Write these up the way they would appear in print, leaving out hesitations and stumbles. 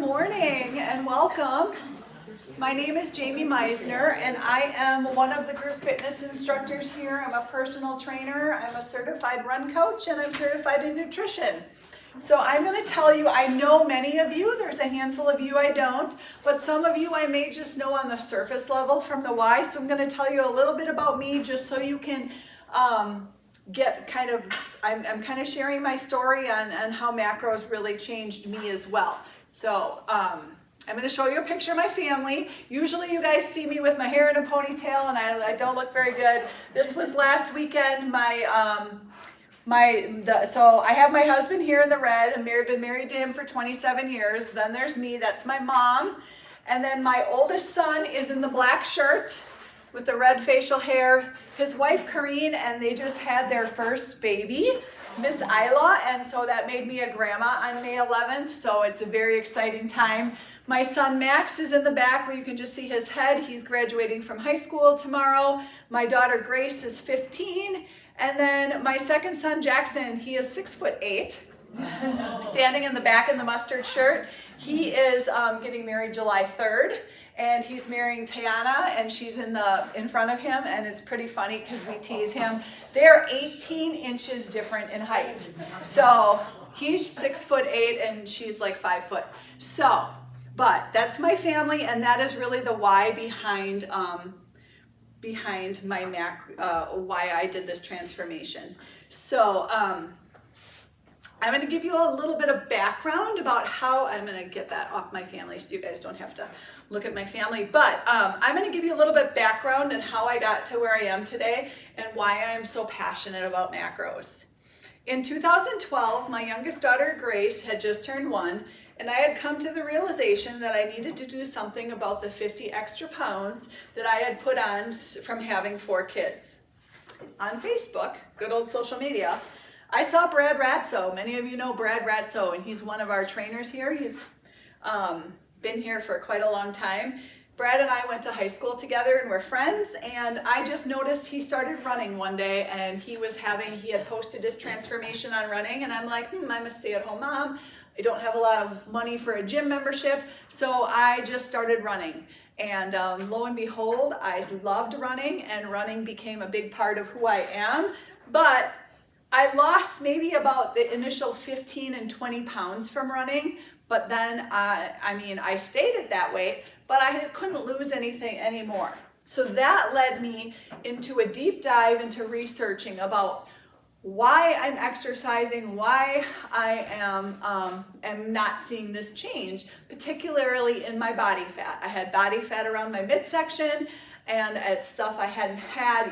morning and welcome. My name is Jaime Meissner and I am one of the group fitness instructors here. I'm a personal trainer, I'm a certified run coach, and I'm certified in nutrition. So I'm going to tell you, I know many of you, there's a handful of you I don't, but some of you I may just know on the surface level from the why. So I'm going to tell you a little bit about me just so you can get kind of, I'm kind of sharing my story on how macros really changed me as well. So I'm going to show you a picture of my family. Usually you guys see me with my hair in a ponytail and I don't look very good. This was last weekend. So I have my husband here in the red. I've been married to him for 27 years. Then there's me, that's my mom. And then my oldest son is in the black shirt with the red facial hair. His wife, Corrine, and they just had their first baby, Miss Isla, and so that made me a grandma on May 11th, so it's a very exciting time. My son, Max, is in the back where you can just see his head. He's graduating from high school tomorrow. My daughter, Grace, is 15, and then my second son, Jackson, he is 6'8", standing in the back in the mustard shirt. He is getting married July 3rd. And he's marrying Tiana, and she's in front of him, and it's pretty funny because we tease him. They're 18 inches different in height. So he's 6'8", and she's like 5 foot. So, but that's my family, and that is really the why behind my why I did this transformation. So I'm going to give you a little bit of background about how I'm going to get that off my family so you guys don't have to look at my family. But I'm going to give you a little bit of background on how I got to where I am today and why I'm so passionate about macros. In 2012, my youngest daughter, Grace, had just turned 1, and I had come to the realization that I needed to do something about the 50 extra pounds that I had put on from having 4 kids. On Facebook, good old social media, I saw Brad Ratso. Many of you know Brad Ratso, and he's one of our trainers here. He's been here for quite a long time. Brad and I went to high school together and we're friends, and I just noticed he started running one day, and he had posted his transformation on running, and I'm like, I'm a stay-at-home mom. I don't have a lot of money for a gym membership, so I just started running. And lo and behold, I loved running, and running became a big part of who I am. But I lost maybe about the initial 15 and 20 pounds from running, but then, I stayed at that weight, but I couldn't lose anything anymore. So that led me into a deep dive into researching about why I'm exercising, why I am not seeing this change, particularly in my body fat. I had body fat around my midsection, and it's stuff I hadn't had,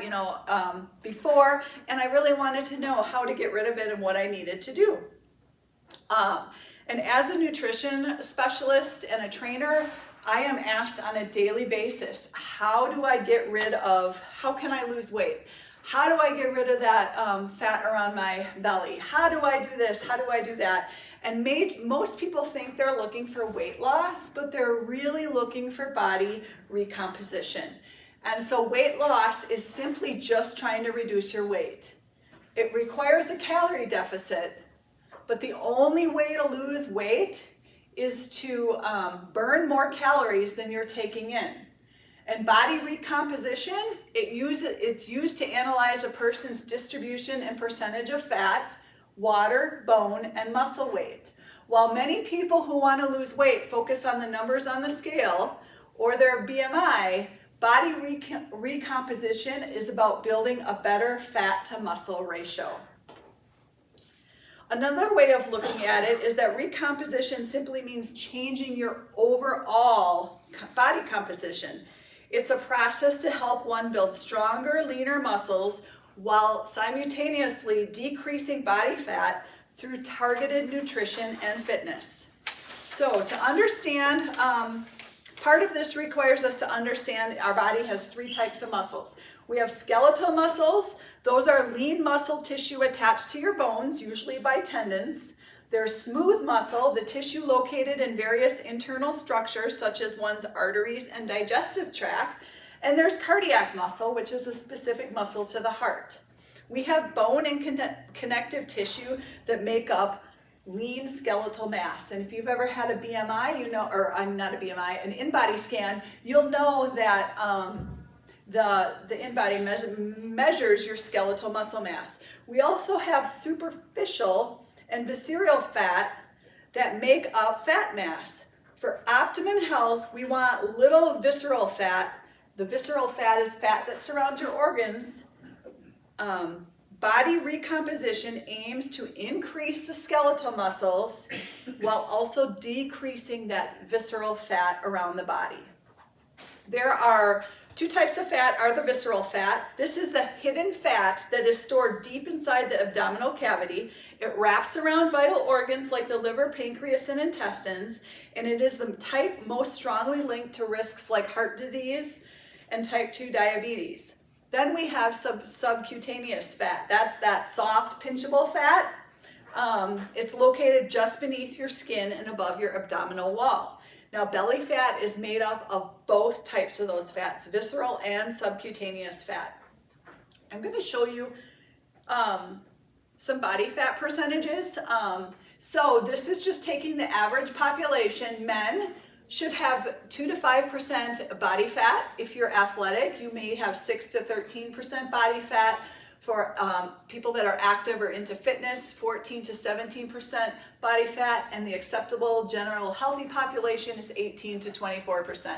before, and I really wanted to know how to get rid of it and what I needed to do. And as a nutrition specialist and a trainer, I am asked on a daily basis, how can I lose weight? How do I get rid of that fat around my belly? How do I do this? How do I do that? And most people think they're looking for weight loss, but they're really looking for body recomposition. And so weight loss is simply just trying to reduce your weight. It requires a calorie deficit, but the only way to lose weight is to burn more calories than you're taking in. And body recomposition, it's used to analyze a person's distribution and percentage of fat, water, bone, and muscle weight. While many people who want to lose weight focus on the numbers on the scale or their BMI, body recomposition is about building a better fat to muscle ratio. Another way of looking at it is that recomposition simply means changing your overall body composition. It's a process to help one build stronger, leaner muscles while simultaneously decreasing body fat through targeted nutrition and fitness. So to understand, part of this requires us to understand our body has 3 types of muscles. We have skeletal muscles. Those are lean muscle tissue attached to your bones, usually by tendons. There's smooth muscle, the tissue located in various internal structures, such as one's arteries and digestive tract. And there's cardiac muscle, which is a specific muscle to the heart. We have bone and connective tissue that make up lean skeletal mass. And if you've ever had a BMI, you know, or I'm not a BMI, an in-body scan, you'll know that the in-body measures your skeletal muscle mass. We also have superficial and visceral fat that make up fat mass. For optimum health, we want little visceral fat. The visceral fat is fat that surrounds your organs. Body recomposition aims to increase the skeletal muscles while also decreasing that visceral fat around the body. There are two types of fat are the visceral fat. This is the hidden fat that is stored deep inside the abdominal cavity. It wraps around vital organs like the liver, pancreas, and intestines, and it is the type most strongly linked to risks like heart disease and type 2 diabetes. Then we have subcutaneous fat. That's that soft, pinchable fat. It's located just beneath your skin and above your abdominal wall. Now, belly fat is made up of both types of those fats, visceral and subcutaneous fat. I'm going to show you some body fat percentages. So this is just taking the average population. Men should have 2 to 5% body fat. If you're athletic, you may have 6 to 13% body fat. For people that are active or into fitness, 14 to 17% body fat, and the acceptable general healthy population is 18 to 24%.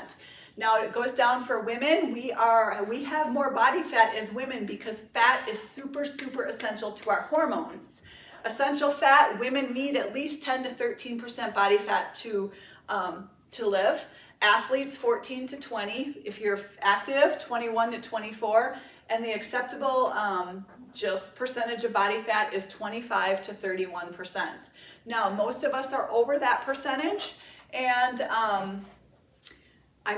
Now it goes down for women. We have more body fat as women because fat is super essential to our hormones. Essential fat, women need at least 10 to 13% body fat to live. Athletes 14 to 20. If you're active, 21 to 24. And the acceptable just percentage of body fat is 25 to 31%. Now, most of us are over that percentage, and I'm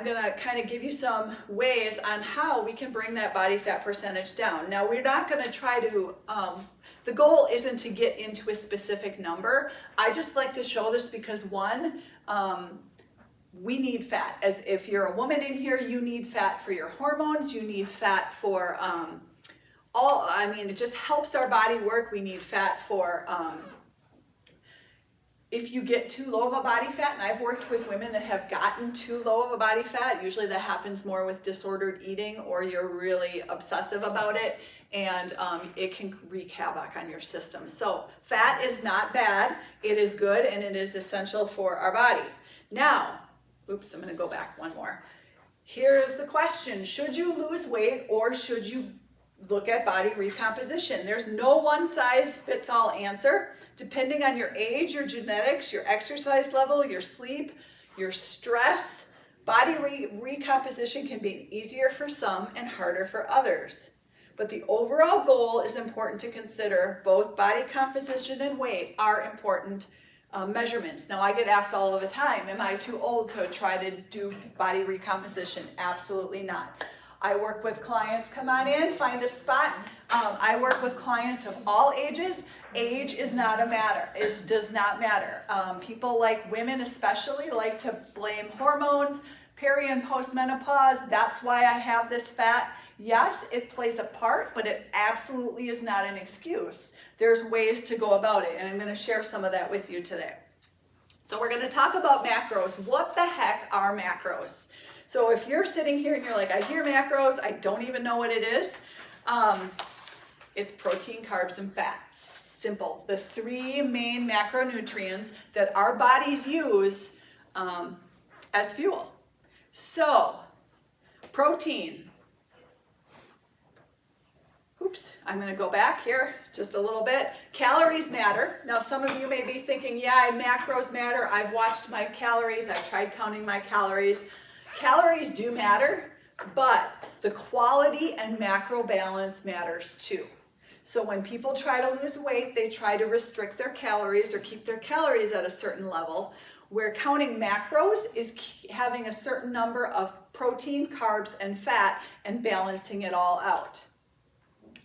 gonna kind of give you some ways on how we can bring that body fat percentage down. Now, we're not gonna try to, the goal isn't to get into a specific number. I just like to show this because one, we need fat. As if you're a woman in here, you need fat for your hormones, you need fat for it just helps our body work. We need fat for, if you get too low of a body fat, and I've worked with women that have gotten too low of a body fat, usually that happens more with disordered eating or you're really obsessive about it, and it can wreak havoc on your system. So fat is not bad, it is good, and it is essential for our body. Now, oops, I'm gonna go back one more. Here's the question, should you lose weight or should you look at body recomposition? There's no one size fits all answer. Depending on your age, your genetics, your exercise level, your sleep, your stress, body recomposition can be easier for some and harder for others. But the overall goal is important to consider. Both body composition and weight are important measurements. Now, I get asked all of the time, am I too old to try to do body recomposition? Absolutely not. I work with clients, come on in, find a spot. I work with clients of all ages. Age is not a matter, does not matter. People like women especially like to blame hormones, peri and postmenopause. That's why I have this fat. Yes, it plays a part, but it absolutely is not an excuse. There's ways to go about it, and I'm going to share some of that with you today. So we're going to talk about macros. What the heck are macros? So if you're sitting here and you're like, I hear macros, I don't even know what it is. It's protein, carbs, and fat. Simple. The three main macronutrients that our bodies use as fuel. So, protein. Oops, I'm going to go back here just a little bit. Calories matter. Now, some of you may be thinking, yeah, macros matter. I've watched my calories. I've tried counting my calories. Calories do matter, but the quality and macro balance matters too. So when people try to lose weight, they try to restrict their calories or keep their calories at a certain level, where counting macros is having a certain number of protein, carbs, and fat and balancing it all out.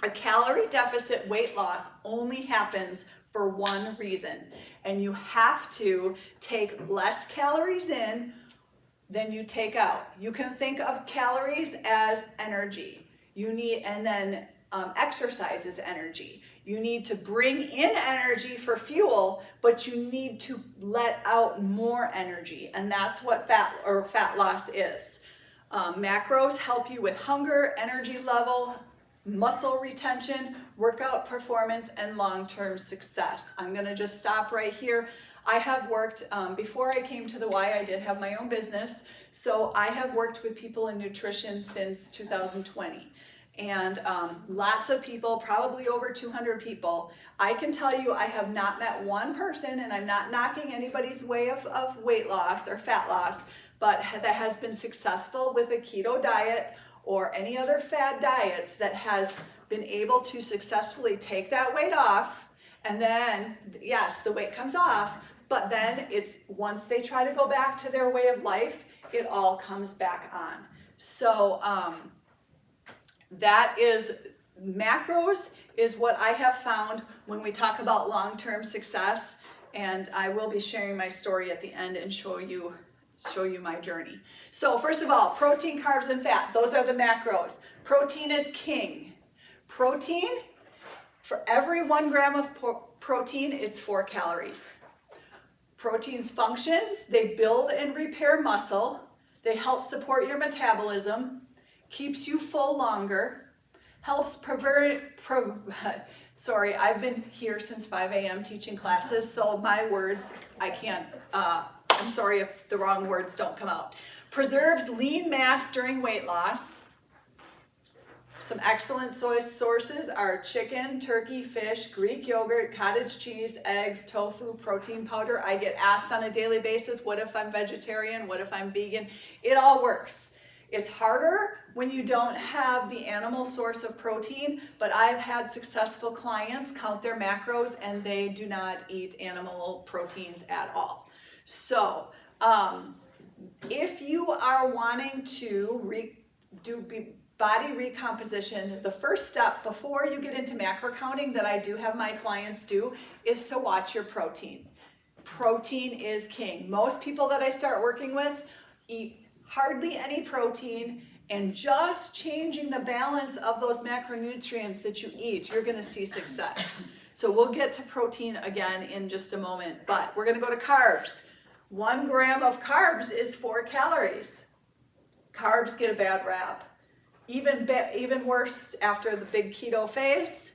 A calorie deficit weight loss only happens for one reason, and you have to take less calories in than you take out. You can think of calories as energy. You need, and then exercise is energy. You need to bring in energy for fuel, but you need to let out more energy. And that's what fat loss is. Macros help you with hunger, energy level, muscle retention, workout performance, and long-term success. I'm gonna just stop right here. I have worked, before I came to the Y, I did have my own business. So I have worked with people in nutrition since 2020. And lots of people, probably over 200 people. I can tell you I have not met one person, and I'm not knocking anybody's way of weight loss or fat loss, but that has been successful with a keto diet or any other fad diets that has been able to successfully take that weight off. And then, yes, the weight comes off, but then it's once they try to go back to their way of life, it all comes back on. So that is, macros is what I have found when we talk about long-term success, and I will be sharing my story at the end and show you my journey. So first of all, protein, carbs, and fat, those are the macros. Protein is king. Protein, for every 1 gram of protein, it's 4 calories. Protein's functions, they build and repair muscle, they help support your metabolism, keeps you full longer, helps sorry, I've been here since 5 a.m. teaching classes, so my words, I can't, I'm sorry if the wrong words don't come out. Preserves lean mass during weight loss. Some excellent soy sources are chicken, turkey, fish, Greek yogurt, cottage cheese, eggs, tofu, protein powder. I get asked on a daily basis, what if I'm vegetarian? What if I'm vegan? It all works. It's harder when you don't have the animal source of protein, but I've had successful clients count their macros and they do not eat animal proteins at all. So if you are wanting to do body recomposition, the first step before you get into macro counting that I do have my clients do is to watch your protein. Protein is king. Most people that I start working with eat hardly any protein, and just changing the balance of those macronutrients that you eat, you're gonna see success. So we'll get to protein again in just a moment, but we're gonna go to carbs. 1 gram of carbs is 4 calories. Carbs get a bad rap. Even worse after the big keto phase.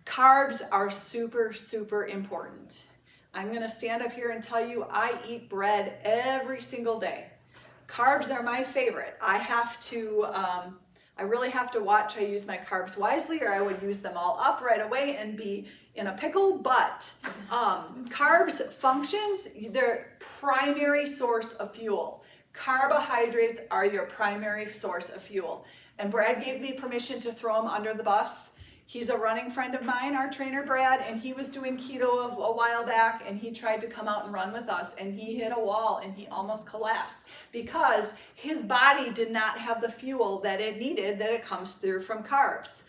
Carbs are super, super important. I'm gonna stand up here and tell you I eat bread every single day. Carbs are my favorite. I really have to watch I use my carbs wisely, or I would use them all up right away and be in a pickle, but carbs functions, they're primary source of fuel. Carbohydrates are your primary source of fuel. And Brad gave me permission to throw him under the bus. He's a running friend of mine, our trainer Brad, and he was doing keto a while back, and he tried to come out and run with us, and he hit a wall and he almost collapsed because his body did not have the fuel that it needed that it comes through from carbs.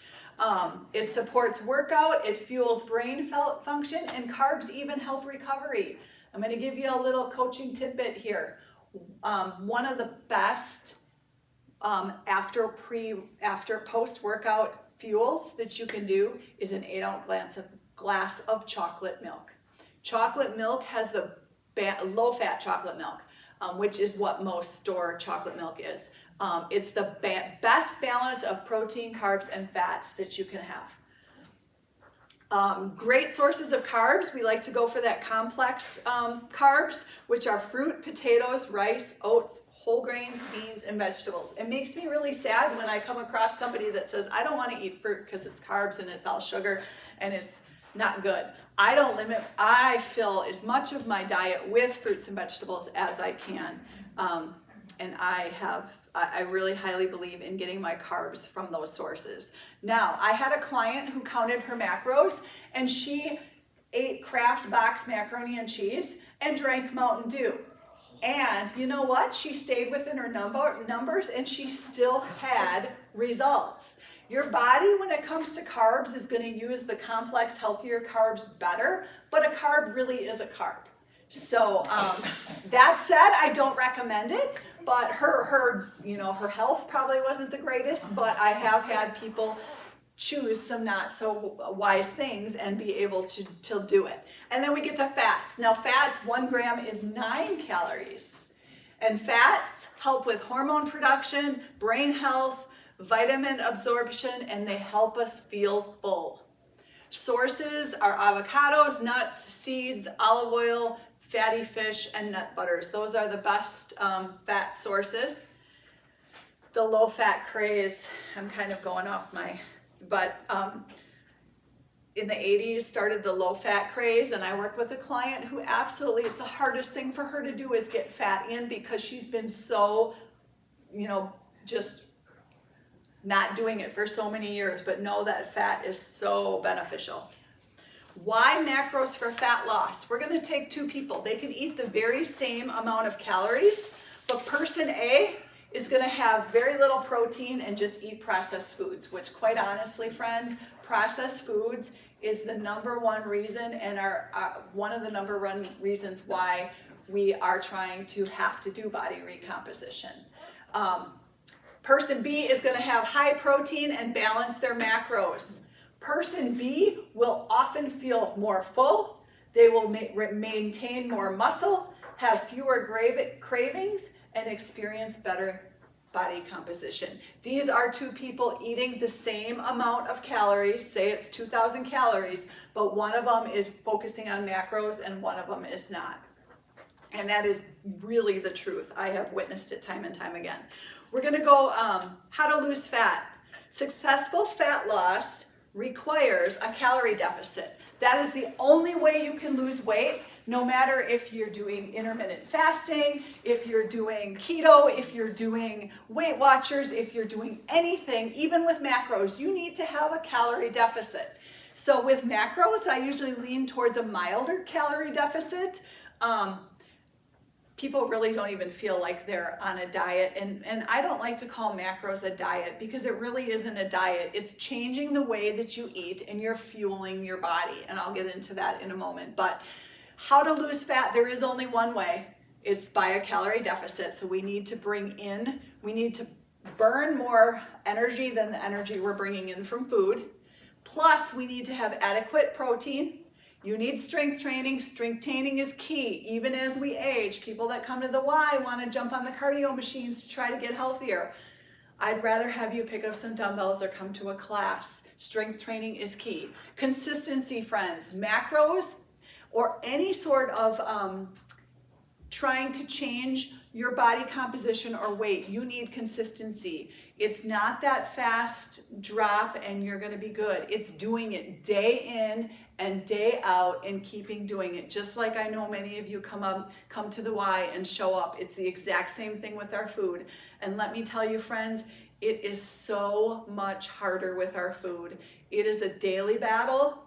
It supports workout, it fuels brain function, and carbs even help recovery. I'm going to give you a little coaching tidbit here. One of the best after post-workout fuels that you can do is an 8-ounce glass of chocolate milk. Chocolate milk has the low-fat chocolate milk, which is what most store chocolate milk is. It's the best balance of protein, carbs, and fats that you can have. Great sources of carbs. We like to go for that complex carbs, which are fruit, potatoes, rice, oats, whole grains, beans, and vegetables. It makes me really sad when I come across somebody that says, I don't want to eat fruit because it's carbs and it's all sugar and it's not good. I fill as much of my diet with fruits and vegetables as I can. And I really highly believe in getting my carbs from those sources. Now, I had a client who counted her macros, and she ate Kraft box macaroni and cheese and drank Mountain Dew. And you know what? She stayed within her numbers, and she still had results. Your body, when it comes to carbs, is going to use the complex, healthier carbs better, but a carb really is a carb. So that said, I don't recommend it, but her health probably wasn't the greatest, but I have had people choose some not so wise things and be able to do it. And then we get to fats. Now fats, 1 gram is 9 calories. And fats help with hormone production, brain health, vitamin absorption, and they help us feel full. Sources are avocados, nuts, seeds, olive oil, fatty fish, and nut butters. Those are the best fat sources. The low fat craze, I'm kind of going off my, but in the 80s started the low fat craze, and I worked with a client who absolutely, it's the hardest thing for her to do is get fat in because she's been so, just not doing it for so many years, but know that fat is so beneficial. Why macros for fat loss? We're gonna take 2 people. They can eat the very same amount of calories, but person A is gonna have very little protein and just eat processed foods, which quite honestly, friends, processed foods is the #1 reason and one of the #1 reasons why we are trying to have to do body recomposition. Person B is gonna have high protein and balance their macros. Person B will often feel more full. They will maintain more muscle, have fewer cravings, and experience better body composition. These are 2 people eating the same amount of calories, say it's 2,000 calories, but one of them is focusing on macros and one of them is not. And that is really the truth. I have witnessed it time and time again. We're gonna go how to lose fat. Successful fat loss requires a calorie deficit. That is the only way you can lose weight, no matter if you're doing intermittent fasting, if you're doing keto, if you're doing Weight Watchers, if you're doing anything, even with macros, you need to have a calorie deficit. So with macros, I usually lean towards a milder calorie deficit. People really don't even feel like they're on a diet, and I don't like to call macros a diet because it really isn't a diet. It's changing the way that you eat and you're fueling your body, and I'll get into that in a moment. But how to lose fat, there is only one way. It's by a calorie deficit. So we need to burn more energy than the energy we're bringing in from food. Plus we need to have adequate protein. You need strength training. Strength training is key. Even as we age, people that come to the Y want to jump on the cardio machines to try to get healthier. I'd rather have you pick up some dumbbells or come to a class. Strength training is key. Consistency, friends. Macros or any sort of trying to change your body composition or weight, you need consistency. It's not that fast drop and you're going to be good. It's doing it day in and day out and keeping doing it. Just like I know many of you come to the Y and show up. It's the exact same thing with our food. And let me tell you, friends, it is so much harder with our food. It is a daily battle.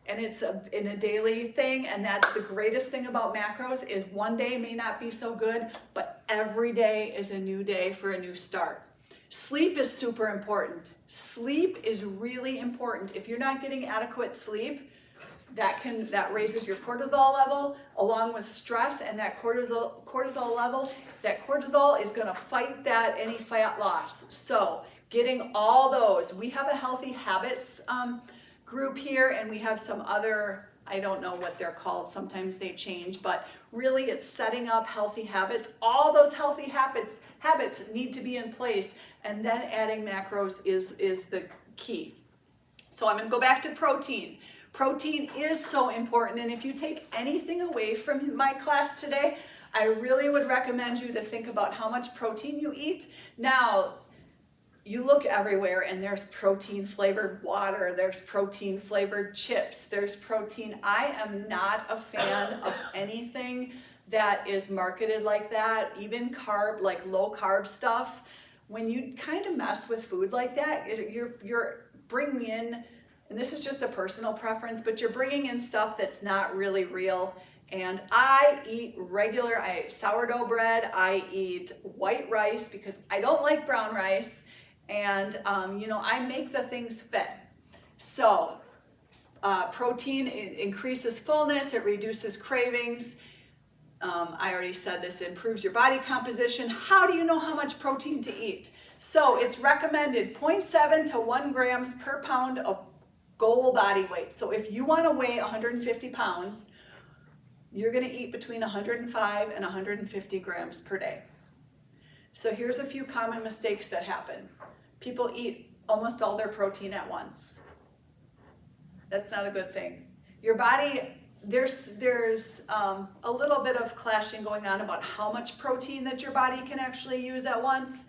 And it's in a daily thing, and that's the greatest thing about macros is one day may not be so good, but every day is a new day for a new start. Sleep is super important. Sleep is really important. If you're not getting adequate sleep, that raises your cortisol level along with stress, and that cortisol level, that cortisol is going to fight any fat loss. So getting all those, we have a healthy habits group here, and we have some other, I don't know what they're called, sometimes they change, but really it's setting up healthy habits. All those healthy habits need to be in place, and then adding macros is the key. So I'm going to go back to protein. Protein is so important, and if you take anything away from my class today, I really would recommend you to think about how much protein you eat. Now, you look everywhere and there's protein flavored water, there's protein flavored chips, there's protein. I am not a fan of anything that is marketed like that, even like low carb stuff. When you kind of mess with food like that, you're bringing in, and this is just a personal preference, but you're bringing in stuff that's not really real. And I eat sourdough bread, I eat white rice because I don't like brown rice. And, I make the things fit. So protein increases fullness, it reduces cravings. I already said this improves your body composition. How do you know how much protein to eat? So it's recommended 0.7 to 1 grams per pound of goal body weight. So if you want to weigh 150 pounds, you're going to eat between 105 and 150 grams per day. So here's a few common mistakes that happen. People eat almost all their protein at once. That's not a good thing. Your body, there's a little bit of clashing going on about how much protein that your body can actually use at once.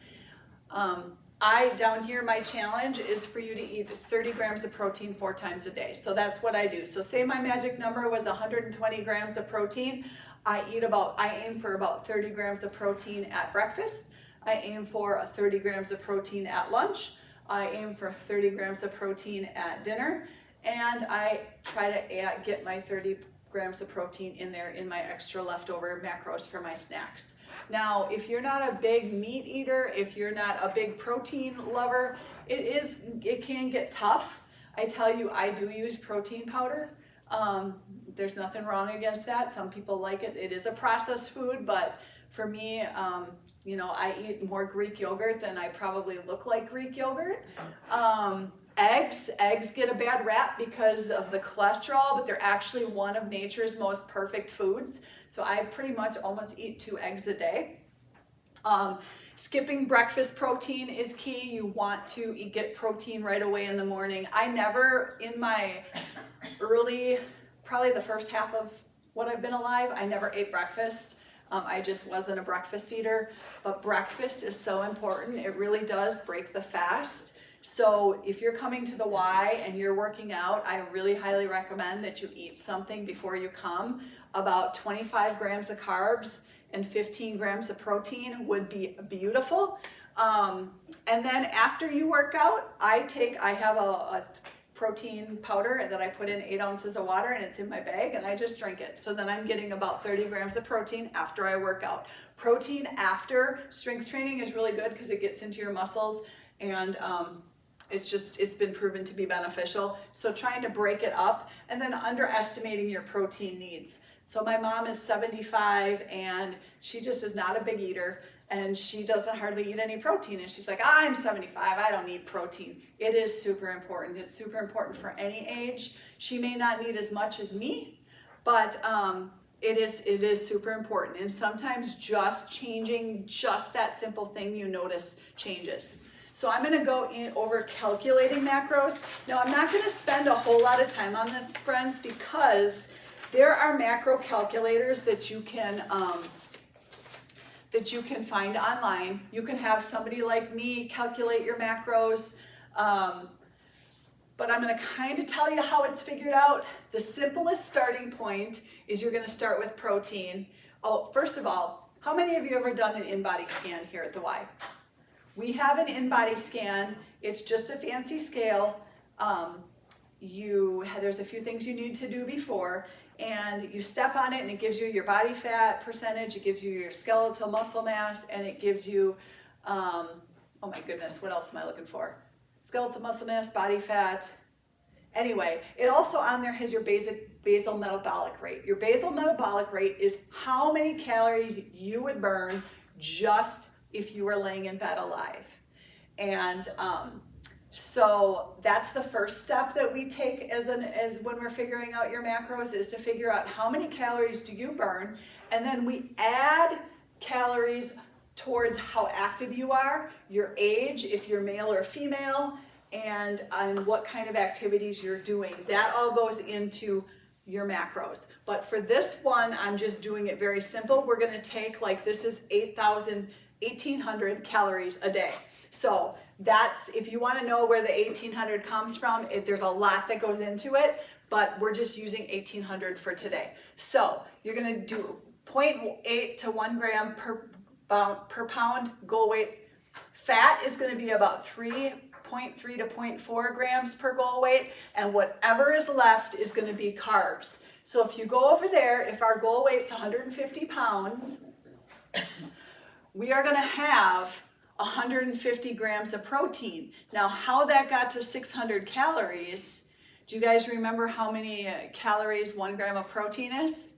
Down here, my challenge is for you to eat 30 grams of protein 4 times a day. So that's what I do. So say my magic number was 120 grams of protein. I aim for about 30 grams of protein at breakfast. I aim for 30 grams of protein at lunch. I aim for 30 grams of protein at dinner. And I try to get my 30 grams of protein in there in my extra leftover macros for my snacks. Now, if you're not a big meat eater, if you're not a big protein lover, it can get tough. I tell you, I do use protein powder. There's nothing wrong against that. Some people like it. It is a processed food, but for me, I eat more Greek yogurt than I probably look like Greek yogurt. Eggs get a bad rap because of the cholesterol, but they're actually one of nature's most perfect foods. So I pretty much almost eat 2 eggs a day. Skipping breakfast protein is key. You want to get protein right away in the morning. I never, in my probably the first half of what I've been alive, I never ate breakfast. I just wasn't a breakfast eater, but breakfast is so important. It really does break the fast. So if you're coming to the Y and you're working out, I really highly recommend that you eat something before you come. About 25 grams of carbs and 15 grams of protein would be beautiful. And then after you work out, I have a protein powder that I put in 8 ounces of water, and it's in my bag, and I just drink it. So then I'm getting about 30 grams of protein after I work out. Protein after strength training is really good because it gets into your muscles, and it's been proven to be beneficial. So trying to break it up, and then underestimating your protein needs. So my mom is 75 and she just is not a big eater, and she doesn't hardly eat any protein. And she's like, I'm 75, I don't need protein. It is super important. It's super important for any age. She may not need as much as me, but it is super important. And sometimes just changing just that simple thing you notice changes. So I'm going to go in over calculating macros. Now I'm not going to spend a whole lot of time on this, friends, because there are macro calculators that you can find online. You can have somebody like me calculate your macros, but I'm going to kind of tell you how it's figured out. The simplest starting point is you're going to start with protein. Oh, first of all, how many of you ever done an in-body scan here at the Y? We have an in-body scan. It's just a fancy scale. There's a few things you need to do before, and you step on it and it gives you your body fat percentage, it gives you your skeletal muscle mass, and it gives you, oh my goodness, what else am I looking for? Skeletal muscle mass, body fat. Anyway, it also on there has your basal metabolic rate. Your basal metabolic rate is how many calories you would burn just if you were laying in bed alive. And so that's the first step that we take as when we're figuring out your macros, is to figure out how many calories do you burn, and then we add calories towards how active you are, your age, if you're male or female, and what kind of activities you're doing. That all goes into your macros. But for this one, I'm just doing it very simple. We're going to take, like, this is 1,800 calories a day. So that's, if you want to know where the 1,800 comes from, there's a lot that goes into it, but we're just using 1,800 for today. So you're going to do 0.8 to 1 gram per pound goal weight. Fat is going to be about 3.3 to 0.4 grams per goal weight, and whatever is left is going to be carbs. So if you go over there, if our goal weight's 150 pounds, we are going to have 150 grams of protein. Now, how that got to 600 calories, do you guys remember how many calories 1 gram of protein is?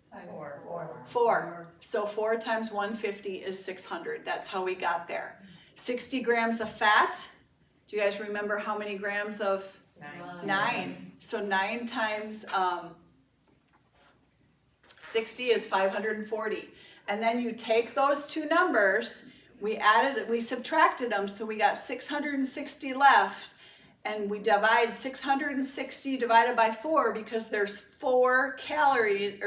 4. So 4 times 150 is 600. That's how we got there. 60 grams of fat. Do you guys remember how many grams of? 9. So 9 times 60 is 540. And then you take those two numbers, we subtracted them, so we got 660 left. And we divide 660 divided by 4 because there's 4 calories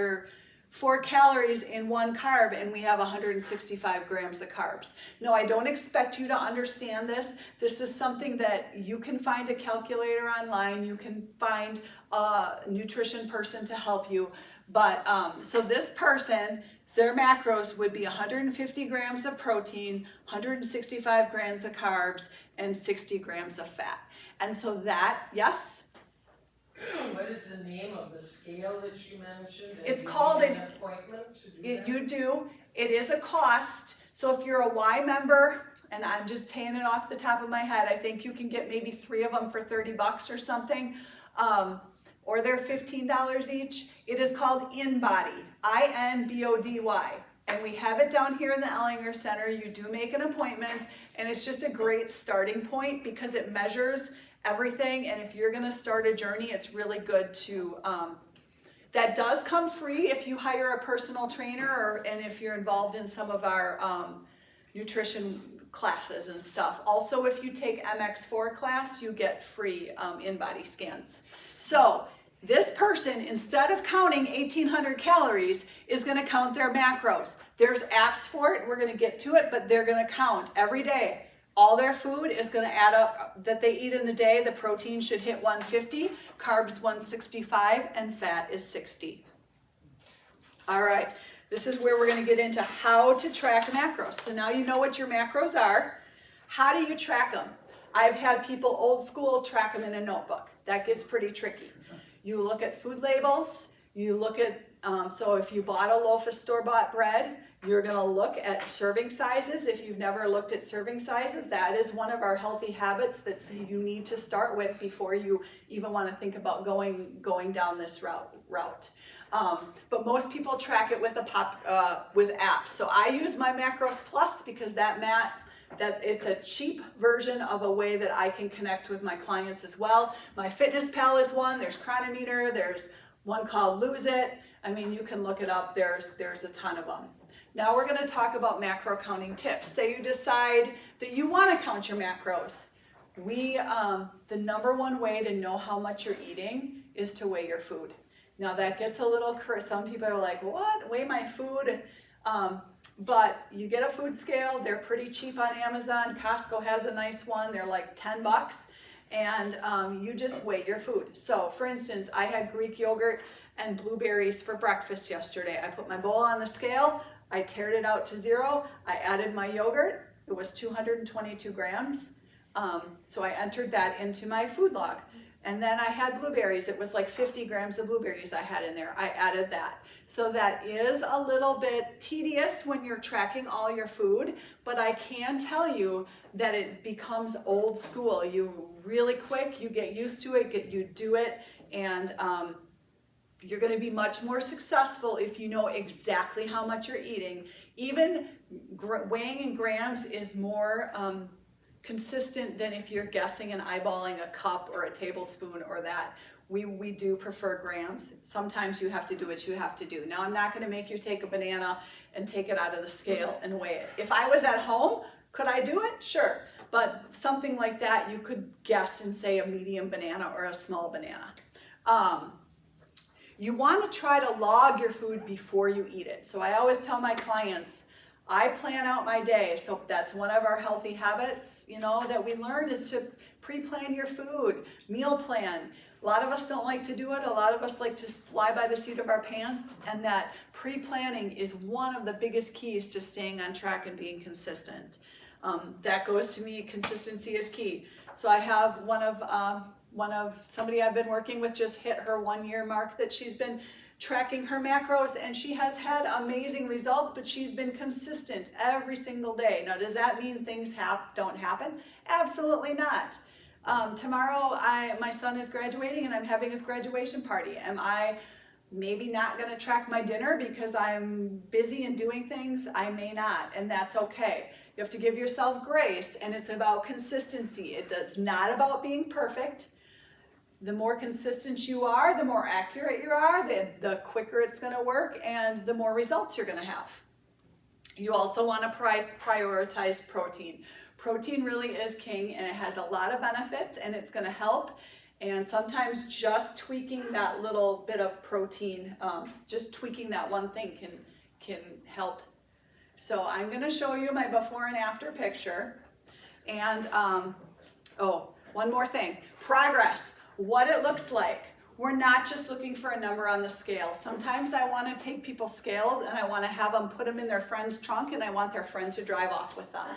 in one carb, and we have 165 grams of carbs. No, I don't expect you to understand this. This is something that you can find a calculator online. You can find a nutrition person to help you. But so this person, their macros would be 150 grams of protein, 165 grams of carbs, and 60 grams of fat. And so that, yes? What is the name of the scale that you mentioned? It's called an appointment to do that? You do. It is a cost. So if you're a Y member, and I'm just saying it off the top of my head, I think you can get maybe 3 of them for $30 or something. Or they're $15 each. It is called InBody, INBODY. And we have it down here in the Ellinger Center. You do make an appointment, and it's just a great starting point because it measures everything. And if you're gonna start a journey, it's really good to, that does come free if you hire a personal trainer and if you're involved in some of our nutrition classes and stuff. Also, if you take MX4 class, you get free InBody scans. So this person, instead of counting 1,800 calories, is going to count their macros. There's apps for it. We're going to get to it, but they're going to count every day. All their food is going to add up that they eat in the day. The protein should hit 150, carbs 165, and fat is 60. All right, this is where we're going to get into how to track macros. So now you know what your macros are. How do you track them? I've had people old school track them in a notebook. That gets pretty tricky. You look at food labels, you look at, so if you bought a loaf of store-bought bread, you're gonna look at serving sizes. If you've never looked at serving sizes, that is one of our healthy habits that you need to start with before you even wanna think about going down this route. But most people track it with with apps. So I use my Macros Plus because that it's a cheap version of a way that I can connect with my clients as well. My Fitness Pal is one. There's Chronometer. There's one called Lose It. I mean, you can look it up. There's a ton of them. Now we're going to talk about macro counting tips. Say you decide that you want to count your macros. The number one way to know how much you're eating is to weigh your food. Now that gets a little, some people are like, what? Weigh my food? But you get a food scale. They're pretty cheap on Amazon. Costco has a nice one. They're like $10, and you just weigh your food. So for instance, I had Greek yogurt and blueberries for breakfast yesterday. I put my bowl on the scale. I tared it out to 0. I added my yogurt. It was 222 grams. So I entered that into my food log. And then I had blueberries. It was like 50 grams of blueberries I had in there. I added that. So that is a little bit tedious when you're tracking all your food, but I can tell you that it becomes old school. You really quick, you get used to it, you do it, and you're going to be much more successful if you know exactly how much you're eating. Even weighing in grams is more consistent than if you're guessing and eyeballing a cup or a tablespoon or that. We do prefer grams. Sometimes you have to do what you have to do. Now, I'm not going to make you take a banana and take it out of the scale and weigh it. If I was at home, could I do it? Sure. But something like that, you could guess and say a medium banana or a small banana. You want to try to log your food before you eat it. So I always tell my clients, I plan out my day. So that's one of our healthy habits, that we learn is to pre-plan your food, meal plan. A lot of us don't like to do it. A lot of us like to fly by the seat of our pants, and that pre-planning is one of the biggest keys to staying on track and being consistent. That goes to me, consistency is key. So I have one of somebody I've been working with just hit her 1-year mark that she's been tracking her macros, and she has had amazing results, but she's been consistent every single day. Now, does that mean things don't happen? Absolutely not. Tomorrow, my son is graduating, and I'm having his graduation party. Am I maybe not gonna track my dinner because I'm busy and doing things. I may not, and that's okay. You have to give yourself grace, and it's about consistency. It's not about being perfect. The more consistent you are, the more accurate you are, the quicker it's gonna work, and the more results you're gonna have. You also wanna prioritize protein. Protein really is king, and it has a lot of benefits, and it's gonna help. And sometimes just tweaking that little bit of protein, just tweaking that one thing can help. So I'm gonna show you my before and after picture. And, oh, one more thing, progress. What it looks like. We're not just looking for a number on the scale. Sometimes I want to take people's scales and I want to have them put them in their friend's trunk and I want their friend to drive off with them.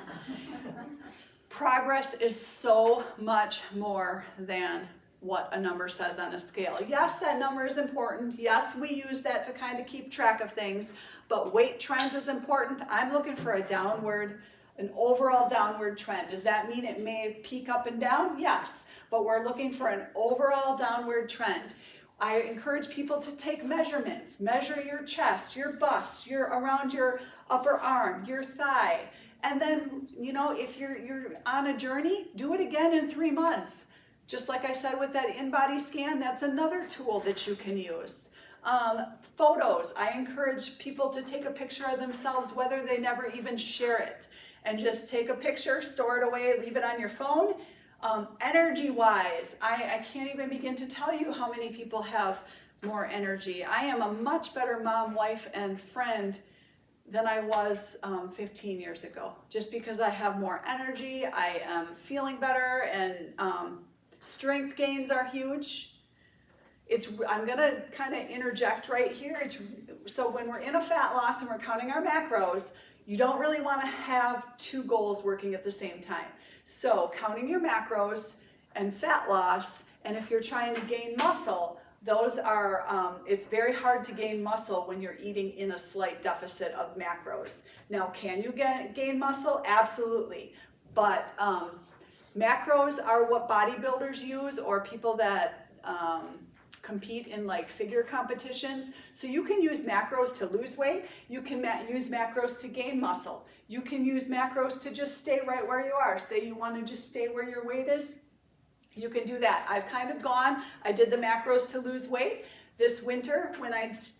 Progress is so much more than what a number says on a scale. Yes, that number is important. Yes, we use that to kind of keep track of things, but weight trends is important. I'm looking for an overall downward trend. Does that mean it may peak up and down? Yes. But we're looking for an overall downward trend. I encourage people to take measurements. Measure your chest, your bust, around your upper arm, your thigh. And then, you know, if you're on a journey, do it again in 3 months. Just like I said with that in-body scan, that's another tool that you can use. Photos, I encourage people to take a picture of themselves, whether they never even share it. And just take a picture, store it away, leave it on your phone. Energy-wise, I can't even begin to tell you how many people have more energy. I am a much better mom, wife, and friend than I was 15 years ago. Just because I have more energy, I am feeling better, and strength gains are huge. I'm gonna kind of interject right here. So when we're in a fat loss and we're counting our macros, you don't really want to have two goals working at the same time. So counting your macros and fat loss, and if you're trying to gain muscle, those are, it's very hard to gain muscle when you're eating in a slight deficit of macros. Now, can you gain muscle? Absolutely. But macros are what bodybuilders use, or people that compete in like figure competitions. So you can use macros to lose weight. You can use macros to gain muscle. You can use macros to just stay right where you are. Say you want to just stay where your weight is, you can do that. I've kind of I did the macros to lose weight this winter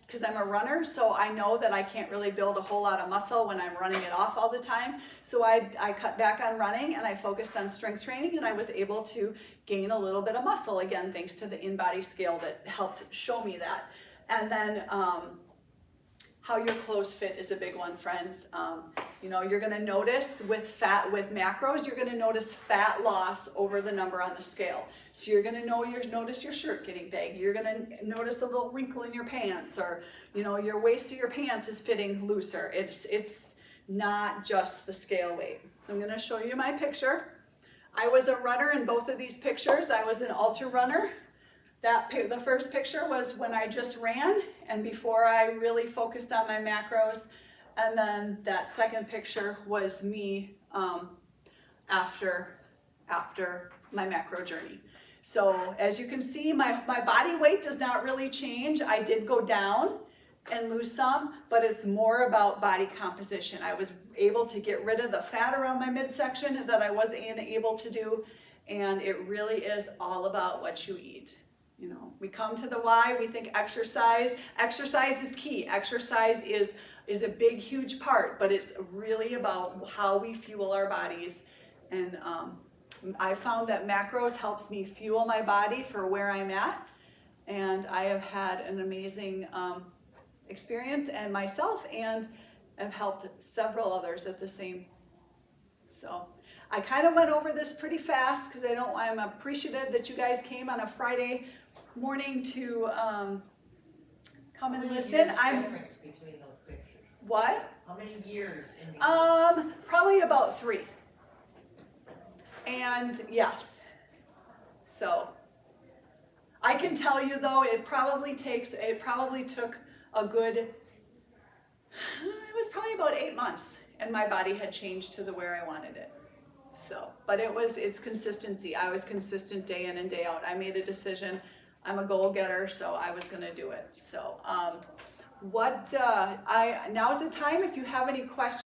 because I'm a runner, so I know that I can't really build a whole lot of muscle when I'm running it off all the time. So I cut back on running and I focused on strength training, and I was able to gain a little bit of muscle, again, thanks to the in-body scale that helped show me that. And then how your clothes fit is a big one, friends. You know, you're gonna notice with macros, you're gonna notice fat loss over the number on the scale. So you're gonna notice your shirt getting big. You're gonna notice a little wrinkle in your pants, or you know, your waist of your pants is fitting looser. It's not just the scale weight. So I'm gonna show you my picture. I was a runner in both of these pictures. I was an ultra runner. The first picture was when I just ran and before I really focused on my macros. And then that second picture was me after my macro journey. So as you can see, my body weight does not really change. I did go down and lose some, but it's more about body composition. I was able to get rid of the fat around my midsection that I wasn't able to do. And it really is all about what you eat. You know, we come to the why, we think exercise. Exercise is key. Exercise is a big, huge part, but it's really about how we fuel our bodies. And I found that macros helps me fuel my body for where I'm at. And I have had an amazing experience and myself, and have helped several others at the same. So I kind of went over this pretty fast because I'm appreciative that you guys came on a Friday morning to come and listen. Difference between those pictures? What? How many years in between? Probably about 3. And yes, so I can tell you though, it probably took a good, it was probably about 8 months, and my body had changed to where I wanted it. So, but it's consistency. I was consistent day in and day out. I made a decision. I'm a goal-getter, so I was gonna do it. So now's the time if you have any questions.